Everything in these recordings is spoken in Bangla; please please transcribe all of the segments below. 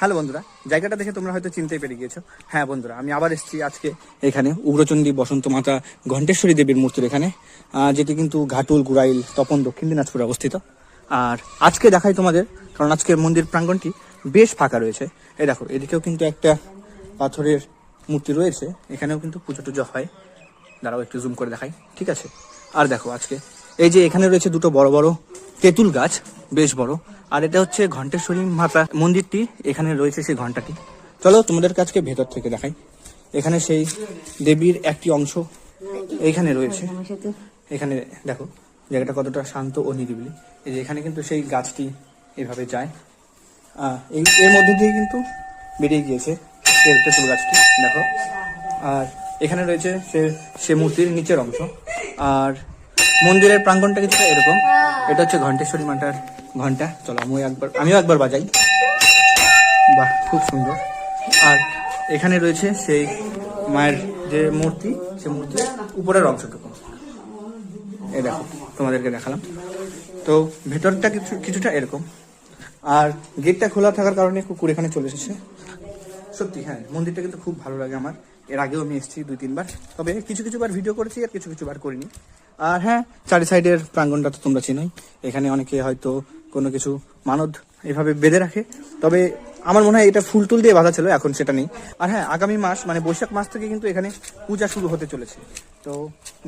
হ্যালো বন্ধুরা, জায়গাটা দেখে তোমরা হয়তো চিনতেই পেরে গিয়েছো। হ্যাঁ বন্ধুরা, আমি আবার এসেছি আজকে এখানে উগ্রচণ্ডী বসন্ত মাতা ঘণ্টেশ্বরী দেবীর মূর্তির এখানে, যেটি কিন্তু ঘাটুল, গুড়াইল, তপন, দক্ষিণ দিনাজপুরে অবস্থিত। আর আজকে দেখাই তোমাদের, কারণ আজকের মন্দির প্রাঙ্গণটি বেশ ফাঁকা রয়েছে। এই দেখো, এদিকেও কিন্তু একটা পাথরের মূর্তি রয়েছে, এখানেও কিন্তু পুজো টুজো হয়। দাঁড়াও একটু জুম করে দেখাই, ঠিক আছে। আর দেখো, আজকে এই যে এখানে রয়েছে দুটো বড় বড় তেঁতুল গাছ, বেশ বড়। আর এটা হচ্ছে ঘণ্টেশ্বরী মাতা মন্দিরটি, এখানে রয়েছে সেই ঘণ্টাটি। চলো তোমাদের কাছকে ভেতর থেকে দেখাই। এখানে সেই দেবীর একটি অংশ এইখানে রয়েছে। এখানে দেখো জায়গাটা কতটা শান্ত ও নিরিবিলি। এই যে এখানে কিন্তু সেই গাছটি এইভাবে যায়, এর মধ্যে দিয়ে কিন্তু বেরিয়ে গিয়েছে এর তেঁতুল গাছটি, দেখো। আর এখানে রয়েছে সে মূর্তির নিচের অংশ। আর মন্দিরের প্রাঙ্গণটা কিছুটা এরকম। এটা হচ্ছে ঘণ্টেশ্বরী মাতার ঘণ্টা। চলো আমিও একবার বাজাই। বাহ, খুব সুন্দর। আর এখানে রয়েছে সেই মায়ের যে মূর্তি, সে মূর্তির উপরের অংশটুকু। এই দেখো, তোমাদেরকে দেখালাম। তো ভেতরটা কিছুটা এরকম। আর গেটটা খোলা থাকার কারণে কুকুর এখানে চলে এসেছে। সত্যি হ্যাঁ, মন্দিরটা কিন্তু খুব ভালো লাগে আমার। এর আগেও আমি এসেছি 2-3 বার, তবে কিছু বার ভিডিও করেছি আর কিছু বার করিনি। আর হ্যাঁ, চারি সাইডের প্রাঙ্গণটা তো তোমরা চিনোই। এখানে অনেকে হয়তো কোনো কিছু মানদ এভাবে বেঁধে রাখে, তবে আমার মনে হয় এটা ফুল টুল দিয়ে বাঁধা ছিল, এখন সেটা নেই। আর হ্যাঁ, আগামী মাস মানে বৈশাখ মাস থেকে কিন্তু এখানে পূজা শুরু হতে চলেছে। তো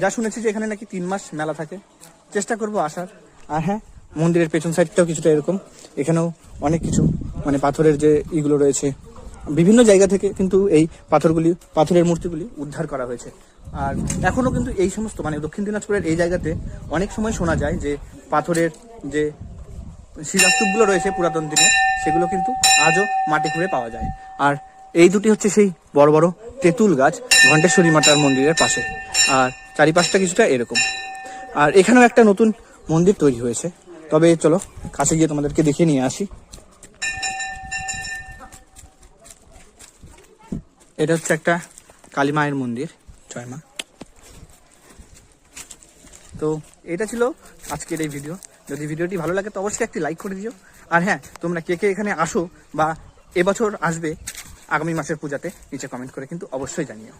যা শুনেছি যে এখানে নাকি 3 মাস মেলা থাকে, চেষ্টা করবো আসার। আর হ্যাঁ, মন্দিরের পেছন সাইডটাও কিছুটা এরকম। এখানেও অনেক কিছু মানে পাথরের যে ইগুলো রয়েছে, বিভিন্ন জায়গা থেকে কিন্তু এই পাথরের মূর্তিগুলি উদ্ধার করা হয়েছে। আর এখনো কিন্তু এই সমস্ত মানে দক্ষিণ দিনাজপুরের এই জায়গাতে অনেক সময় শোনা যায় যে পাথরের যে শিলাস্তূপগুলো রয়েছে পুরাতন দিনে, সেগুলো কিন্তু আজও মাটি খুঁড়ে পাওয়া যায়। আর এই দুটি হচ্ছে সেই বড় বড় তেঁতুল গাছ ঘণ্টেশ্বরী মাতার মন্দিরের পাশে। আর চারিপাশটা কিছুটা এরকম। আর এখানেও একটা নতুন মন্দির তৈরি হয়েছে, তবে চলো কাছে গিয়ে তোমাদেরকে দেখিয়ে নিয়ে আসি। এটা হচ্ছে একটা কালী মায়ের মন্দির, জয় মা। তো এটা ছিল আজকের এই ভিডিও। যদি ভিডিওটি ভালো লাগে তো অবশ্যই একটি লাইক করে দিও। আর হ্যাঁ, তোমরা কে কে এখানে আসো বা এবছর আসবে আগামী মাসের পূজাতে, নিচে কমেন্ট করে কিন্তু অবশ্যই জানিও।